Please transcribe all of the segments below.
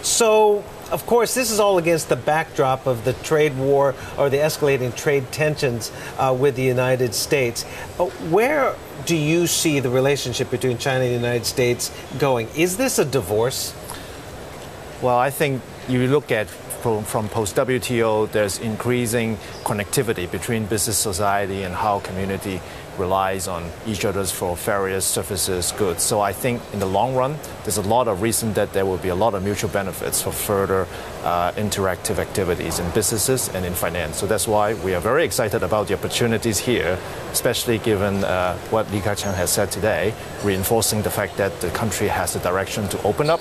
So, of course, this is all against the backdrop of the trade war or the escalating trade tensions with the United States. Where do you see the relationship between China and the United States going? Is this a divorce? Well, I think you look at from post-WTO, there's increasing connectivity between business society and how community relies on each other for various services, goods. So I think in the long run, there's a lot of reason that there will be a lot of mutual benefits for further interactive activities in businesses and in finance. So that's why we are very excited about the opportunities here, especially given what Li Keqiang has said today, reinforcing the fact that the country has a direction to open up,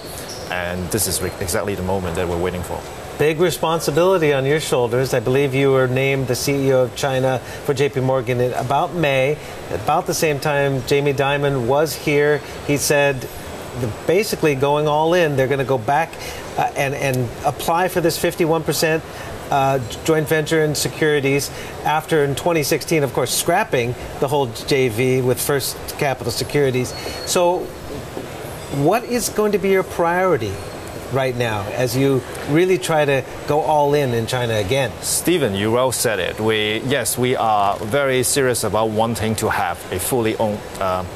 and this is exactly the moment that we're waiting for. Big responsibility on your shoulders. I believe you were named the CEO of China for JPMorgan in about May. About the same time, Jamie Dimon was here. He said, basically going all in, they're going to go back and apply for this 51% joint venture in securities after, in 2016, of course, scrapping the whole JV with First Capital Securities. So what is going to be your priority right now as you really try to go all in China again? Stephen, you well said it. Yes, we are very serious about wanting to have a fully owned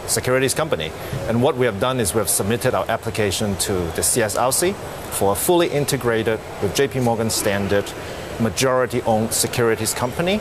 securities company. And what we have done is we have submitted our application to the CSRC for a fully integrated with JPMorgan standard majority-owned securities company.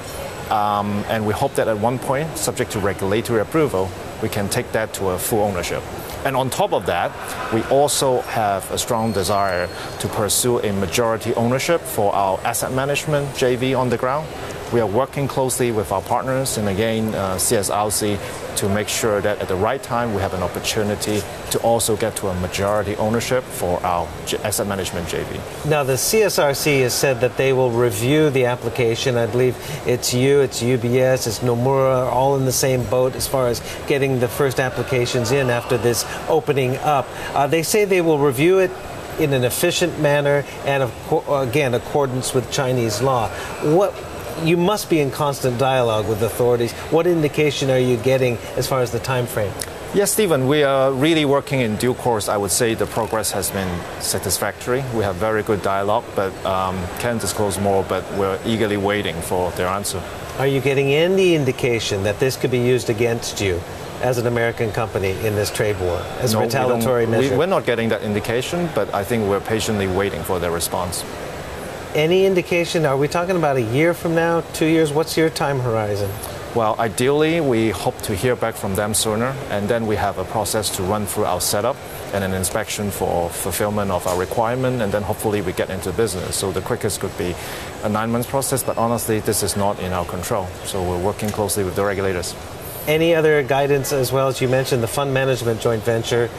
And we hope that at one point, subject to regulatory approval, we can take that to a full ownership. And on top of that, we also have a strong desire to pursue a majority ownership for our asset management JV on the ground. We are working closely with our partners and again, CSRC, to make sure that at the right time we have an opportunity to also get to a majority ownership for our asset management JV. Now, the CSRC has said that they will review the application. I believe it's you, it's UBS, it's Nomura, all in the same boat as far as getting the first applications in after this opening up. They say they will review it in an efficient manner and, again, accordance with Chinese law. You must be in constant dialogue with authorities. What indication are you getting as far as the time frame? Yes, Stephen, we are really working in due course. I would say the progress has been satisfactory. We have very good dialogue, but can't disclose more, but we're eagerly waiting for their answer. Are you getting any indication that this could be used against you as an American company in this trade war, as a retaliatory measure? We're not getting that indication, but I think we're patiently waiting for their response. Any indication? Are we talking about a year from now, 2 years? What's your time horizon? Well, ideally, we hope to hear back from them sooner, and then we have a process to run through our setup and an inspection for fulfillment of our requirement, and then hopefully we get into business. So the quickest could be a 9-month process, but honestly, this is not in our control. So we're working closely with the regulators. Any other guidance as well? As you mentioned, the fund management joint venture,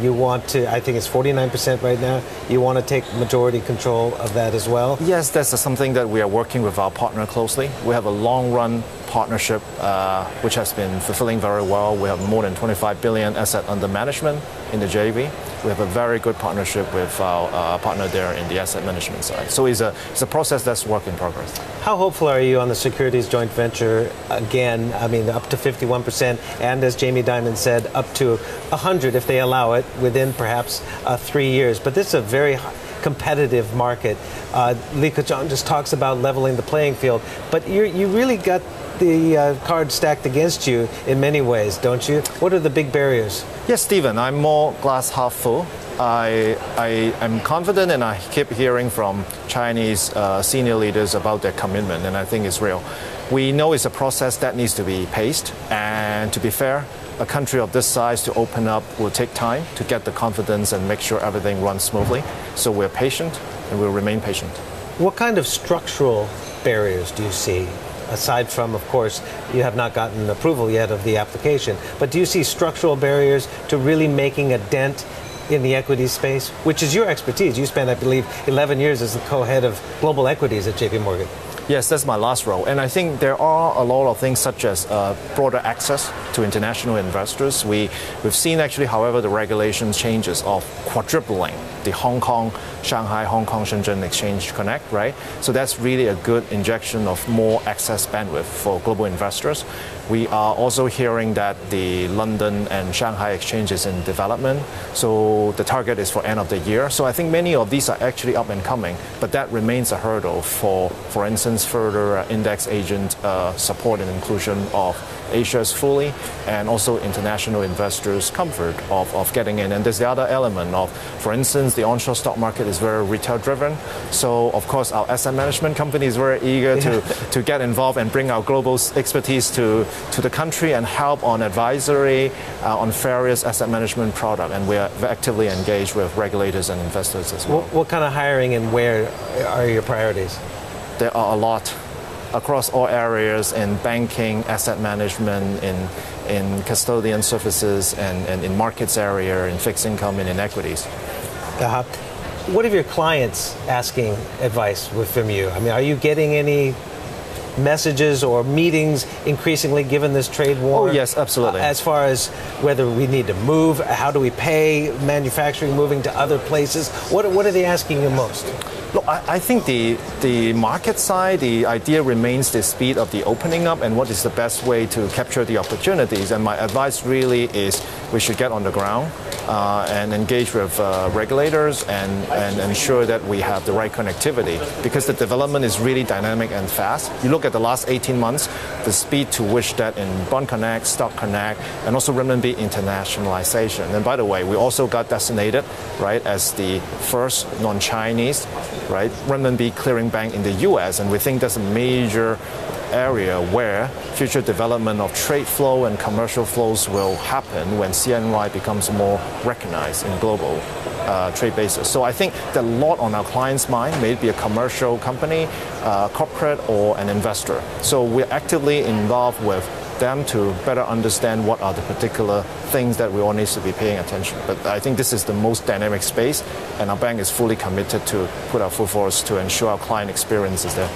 you want to, I think it's 49% right now, you want to take majority control of that as well? Yes, that's something that we are working with our partner closely. We have a long-run partnership which has been fulfilling very well. We have more than 25 billion asset under management in the JV. We have a very good partnership with our partner there in the asset management side. So it's a process that's work in progress. How hopeful are you on the securities joint venture? Again, I mean, up to 51%, and as Jamie Dimon said, up to 100 if they allow it within perhaps 3 years. But this is a very competitive market. Li Keqiang just talks about leveling the playing field, but you really got the cards stacked against you in many ways, don't you? What are the big barriers? Yes, Stephen, I'm more glass half full. I am confident, and I keep hearing from Chinese senior leaders about their commitment, and I think it's real. We know it's a process that needs to be paced, and to be fair, a country of this size to open up will take time to get the confidence and make sure everything runs smoothly. So we're patient, and we'll remain patient. What kind of structural barriers do you see? Aside from, of course, you have not gotten approval yet of the application, but do you see structural barriers to really making a dent in the equities space, which is your expertise? You spent, I believe, 11 years as the co-head of global equities at JPMorgan. Yes, that's my last role. And I think there are a lot of things such as broader access to international investors. We've seen actually, however, the regulation changes of quadrupling the Hong Kong, Shanghai, Hong Kong, Shenzhen Exchange Connect, right? So that's really a good injection of more access bandwidth for global investors. We are also hearing that the London and Shanghai exchange is in development, so the target is for end of the year. So I think many of these are actually up and coming, but that remains a hurdle for instance, further index agent support and inclusion of Asia's fully, and also international investors' comfort of getting in. And there's the other element of, for instance, the onshore stock market is very retail-driven. So, of course, our asset management company is very eager to get involved and bring our global expertise to the country and help on advisory on various asset management products. And we are actively engaged with regulators and investors as well. What kind of hiring and where are your priorities? There are a lot across all areas in banking, asset management, in custodian services, and in markets area, in fixed income, and in equities. What are your clients asking advice from you? I mean, are you getting any messages or meetings increasingly given this trade war? Oh, yes, absolutely. As far as whether we need to move, how do we pay manufacturing moving to other places? What are they asking you most? Look, I think the market side, the idea remains the speed of the opening up and what is the best way to capture the opportunities. And my advice really is we should get on the ground and engage with regulators and ensure that we have the right connectivity, because the development is really dynamic and fast. You look at the last 18 months, the speed to which that in Bond Connect, Stock Connect, and also renminbi internationalization. And by the way, we also got designated, right, as the first non-Chinese, right, renminbi clearing bank in the U.S., and we think that's a major area where future development of trade flow and commercial flows will happen when CNY becomes more recognized in global trade basis. So I think there are a lot on our clients' mind, may it be a commercial company, corporate, or an investor. So we're actively involved with them to better understand what are the particular things that we all need to be paying attention. But I think this is the most dynamic space, and our bank is fully committed to put our full force to ensure our client experience is there.